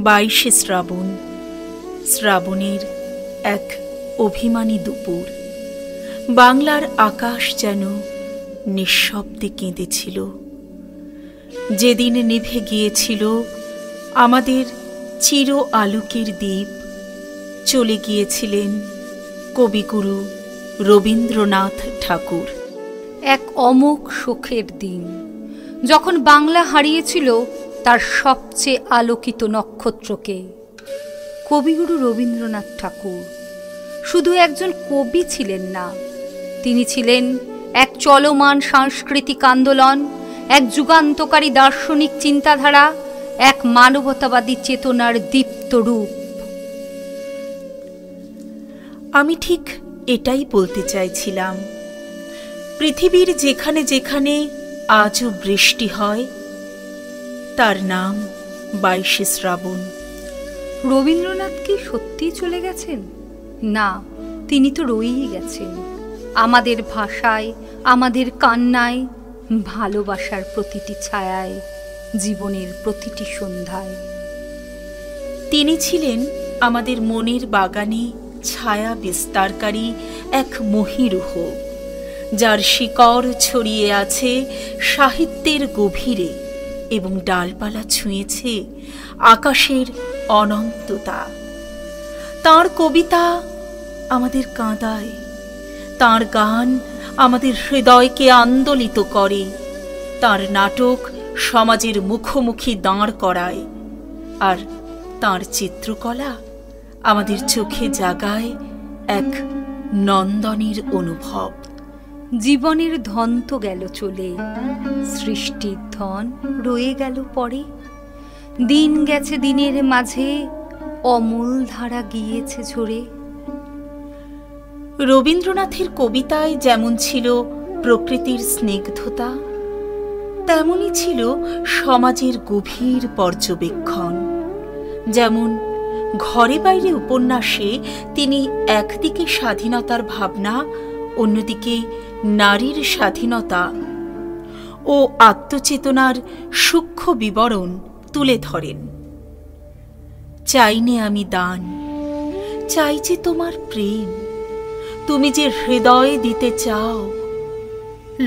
22শে শ্রাবণ, শ্রাবণের এক অভিমানী দুপুর। বাংলার আকাশ যেন নিঃশব্দে কেঁদেছিল। যেদিন নিভে গিয়েছিল আমাদের চির আলোকের দ্বীপ, চলে গিয়েছিলেন কবিগুরু রবীন্দ্রনাথ ঠাকুর। এক অমোঘ শোকের দিন, যখন বাংলা হারিয়েছিল তার সবচেয়ে আলোকিত নক্ষত্রকে। কবিগুরু রবীন্দ্রনাথ ঠাকুর শুধু একজন কবি ছিলেন না, তিনি ছিলেন এক চলমান সাংস্কৃতিক আন্দোলন, এক যুগান্তকারী দার্শনিক চিন্তাধারা, এক মানবতাবাদী চেতনার দীপ্ত রূপ। আমি ঠিক এটাই বলতে চাইছিলাম। পৃথিবীর যেখানে যেখানে আজও বৃষ্টি হয়, তার নাম 22শে শ্রাবণ। রবীন্দ্রনাথ কি সত্যিই চলে গেছেন? না, তিনি তো রয়েই গেছেন আমাদের ভাষায়, আমাদের কান্নায়, ভালোবাসার প্রতিটি ছায়ায়, জীবনের প্রতিটি সন্ধ্যায়। তিনি ছিলেন আমাদের মনের বাগানে ছায়া বিস্তারকারী এক মহীরুহ, যার শিকড় ছড়িয়ে আছে সাহিত্যের গভীরে এবং ডালপালা ছুঁয়েছে আকাশের অনন্ততা। তাঁর কবিতা আমাদের কাঁদায়, তাঁর গান আমাদের হৃদয়কে আন্দোলিত করে, তাঁর নাটক সমাজের মুখোমুখি দাঁড় করায়, আর তাঁর চিত্রকলা আমাদের চোখে জাগায় এক নন্দনের অনুভব। জীবনের ধন তো গেল চলে, সৃষ্টির ধন রয়ে গেল পরে। দিন গেছে দিনের মাঝে, অমূল ধারা গিয়েছে ঝরে। রবীন্দ্রনাথের কবিতায় যেমন ছিল প্রকৃতির স্নিগ্ধতা, তেমনই ছিল সমাজের গভীর পর্যবেক্ষণ। যেমন ঘরে বাইরে উপন্যাসে তিনি একদিকে স্বাধীনতার ভাবনা, অন্যদিকে নারীর স্বাধীনতা ও আত্মচেতনার সূক্ষ্ম বিবরণ তুলে ধরেন। চাইনে আমি দান, চাইছে তোমার প্রেম, তুমি যে হৃদয়ে দিতে চাও,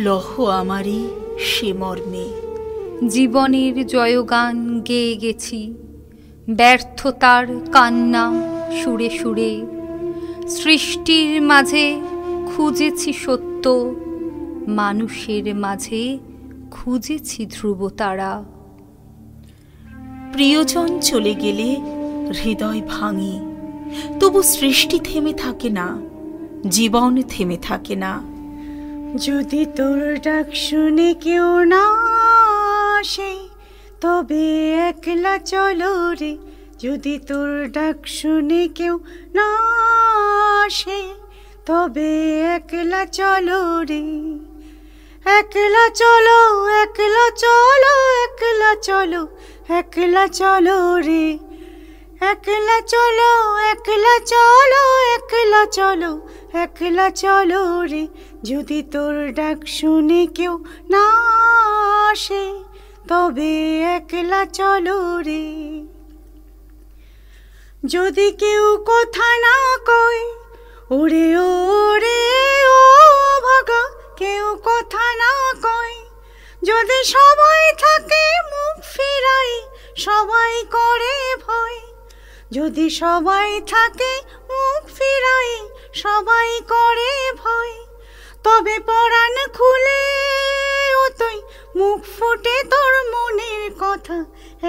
লহ আমারে সে মর্মে। জীবনের জয়গান গেয়ে গেছি, ব্যর্থতার কান্না সুরে সুরে। সৃষ্টির মাঝে খুঁজেছি সত্য, মানুষের মাঝে খুঁজেছি ধ্রুবতারা। প্রিয়জন চলে গেলে হৃদয় ভাঙে, তবু সৃষ্টি থেমে থাকে না, জীবন থেমে থাকে না। যদি তোর ডাক শুনে কেউ না আসে, তবে একলা চলো রে। যদি তোর ডাক শুনে কেউ না আসে, তবে একলা চলো রে। একলা চলো, একলা চলো, একলা চলো, একলা চলো রে। একলা চলো, একলা চলো, একলা চলো, একলা চলো রে। যদি তোর ডাক শুনে কেউ না আসে, তবে একলা চলো রে। যদি কেউ কথা না কয়, ওরে ওরে ও ভাগা, কেউ কথা না কয়। যদি সবাই থাকে মুখ ফিরাই, সবাই করে ভয়। যদি সবাই থাকে মুখ ফিরাই, সবাই করে ভয়। তবে পরাণ খুলে ও তুই মুখ ফুটে তোর মনের কথা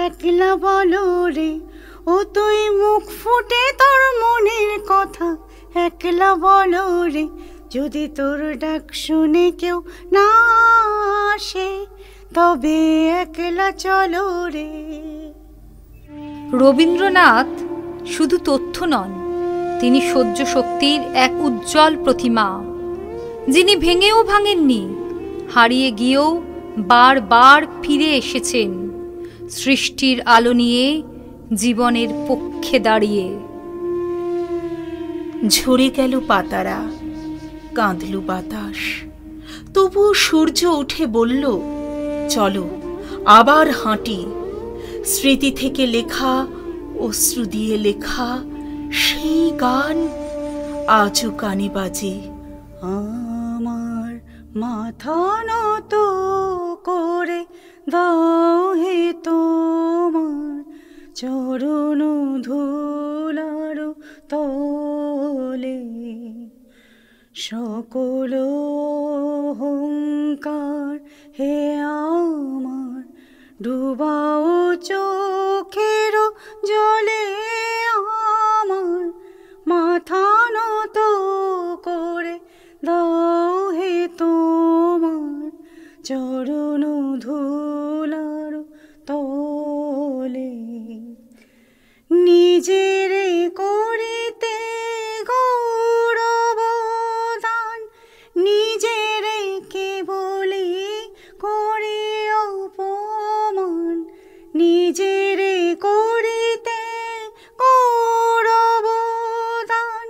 একলা বলো রে। ও তুই মুখ ফুটে তোর মনের কথা একলা বলো রে। যদি তোর ডাক শুনে কেউ না আসে, তবে একলা চলো রে। রবীন্দ্রনাথ শুধু তথ্য নন, তিনি সহ্য শক্তির এক উজ্জ্বল প্রতিমা, যিনি ভেঙেও ভাঙেননি, হারিয়ে গিয়েও বারবার ফিরে এসেছেন সৃষ্টির আলো নিয়ে, জীবনের পক্ষে দাঁড়িয়ে। ঝরে গেল পাতারা, কাঁদল বাতাস, তবুও সূর্য উঠে বলল, চলো আবার হাঁটি। স্মৃতি থেকে লেখা অশ্রু দিয়ে লেখা সেই গান আজও কানে বাজে। আমার মাথা নত করে দাও হে তোমার চরণ ধুলার তলে, সকল অহংকার হে আমার ডুবাও চোখের জলে। আমার মাথা নত করে দাও হে তোমার চরণ ধুলার তলে। নিজেরে করিতে গৌরব দান, নিজেরে কেবলি করি অপমান, নিজেরে করিতে গৌরব দান,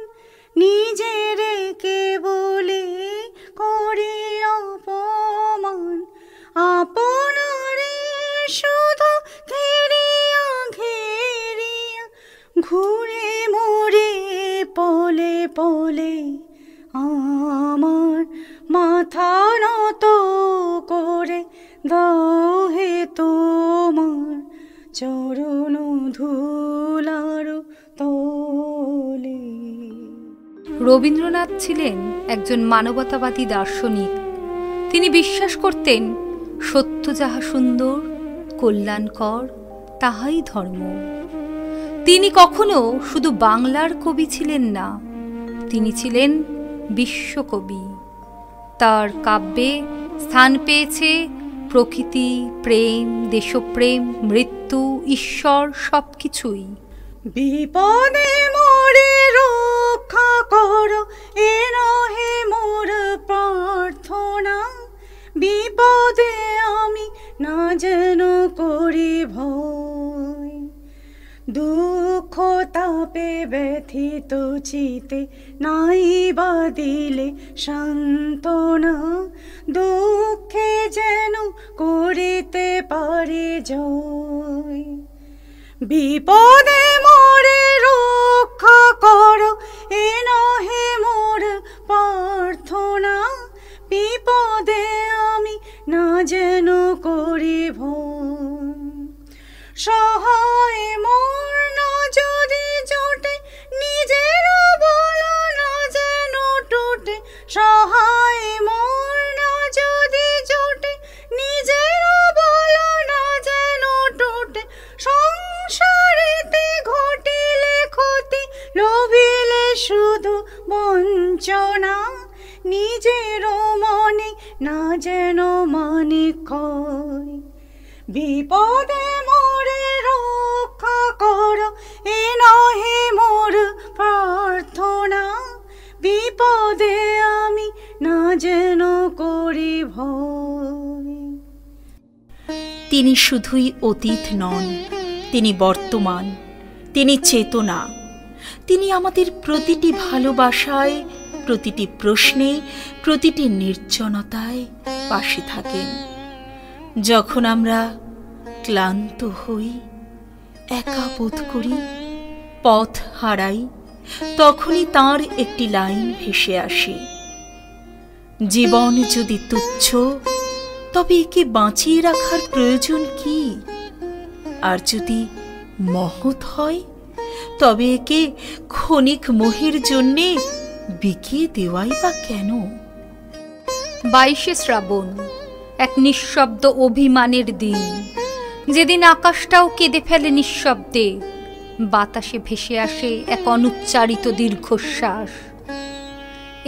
নিজেরে কেবলি করি অপমান। আপনারে শুধু ঘেরিয়া ঘেরিয়া ঘুরে মরে পলে পলে। আমার মাথা নত করে দাও হে তোমার চরণ ধুলার তলে। রবীন্দ্রনাথ ছিলেন একজন মানবতাবাদী দার্শনিক। তিনি বিশ্বাস করতেন সত্য যাহা সুন্দর কল্যাণকর তাহাই ধর্ম। তিনি কখনো শুধু বাংলার কবি ছিলেন না, তিনি ছিলেন বিশ্বকবি। তার কাব্যে স্থান পেয়েছে প্রকৃতি, প্রেম, দেশপ্রেম, মৃত্যু, ঈশ্বর সবকিছুই। বিপদে মোরে রক্ষা করো এ নহে মোর প্রার্থনা, বিপদে আমি না যেন করি ভয়। দুঃখ তাপে ব্যথিত চিতে নাই বা দিলে সান্ত্বনা, দুঃখে যেন করিতে পারি জয়। বিপদে মোরে রক্ষা করো এ নহে মোর প্রার্থনা, বিপদে আমি না যেন করি ভয়। সহায় মোর না যদি জোটে নিজের বল না যেন টুটে, সহায় মোর না যদি জোটে নিজের বল না যেন টুটে। সংসারেতে ঘটিলে ক্ষতি লোভিলে শুধু বঞ্চনা, নিজের মনে না যেন মানে ক্ষয়। বিপদে মোরে রক্ষা করো এ নহে মোর প্রার্থনা, বিপদে আমি না যেন করি ভয়। তিনি শুধুই অতীত নন, তিনি বর্তমান, তিনি চেতনা। তিনি আমাদের প্রতিটি ভালোবাসায়, প্রতিটি প্রশ্নে, প্রতিটি নির্জনতায় পাশে থাকেন। যখন আমরা ক্লান্ত হই, একা বোধ করি, পথ হারাই, তখনই তাঁর একটি লাইন ভেসে আসে, জীবন যদি তুচ্ছ তবে একে বাঁচিয়ে রাখার প্রয়োজন কি? আর যদি মহৎ হয় তবে একে ক্ষণিক মোহের জন্যে বিকিয়ে দেওয়াই বা কেন? 22শে শ্রাবণ, এক নিঃশব্দ অভিমানের দিন, যেদিন আকাশটাও কেঁদে ফেলে নিঃশব্দে। বাতাসে ভেসে আসে এক অনুচ্চারিত দীর্ঘশ্বাস।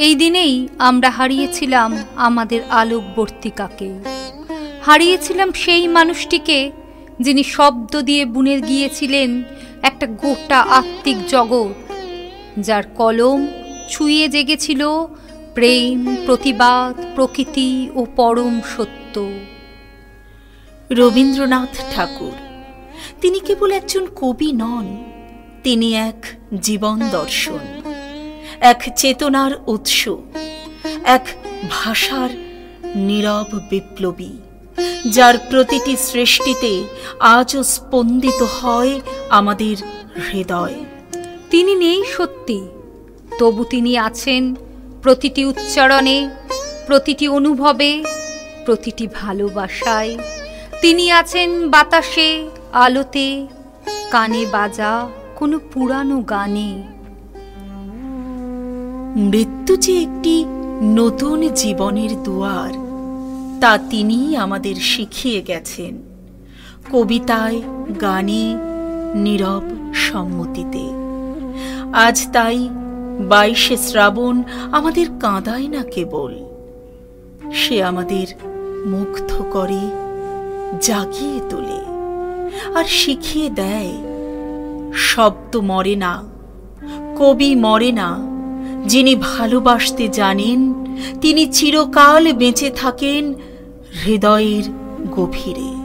এই দিনেই আমরা হারিয়েছিলাম আমাদের আলোকবর্তিকাকে, হারিয়েছিলাম সেই মানুষটিকে যিনি শব্দ দিয়ে বুনে গিয়েছিলেন একটা গোটা আত্মিক জগৎ, যার কলম ছুঁয়ে জেগেছিল প্রেম, প্রতিবাদ, প্রকৃতি ও পরম সত্য। রবীন্দ্রনাথ ঠাকুর, তিনি কেবল একজন কবি নন, তিনি এক জীবন দর্শন, এক চেতনার উৎস, এক ভাষার নীরব বিপ্লবী, যার প্রতিটি সৃষ্টিতে আজও স্পন্দিত হয় আমাদের হৃদয়। তিনি নেই সত্যি, তবু তিনি আছেন প্রতিটি উচ্চারণে, প্রতিটি অনুভবে, প্রতিটি ভালোবাসায়। তিনি আছেন বাতাসে, আলোতে, কানে বাজা কোনো পুরানো গানে। মৃত্যু যে একটি নতুন জীবনের দুয়ার, তা তিনি আমাদের শিখিয়ে গেছেন কবিতায়, গানে, নীরব সম্মতিতে। আজ তাই 22শে শ্রাবণ আমাদের কাঁদায় না কেবল, সে আমাদের মুগ্ধ করে, জাগিয়ে তোলে আর শিখিয়ে দেয় শব্দ মরে না, কবি মরে না। যিনি ভালোবাসতে জানেন তিনি চিরকাল বেঁচে থাকেন হৃদয়ের গভীরে।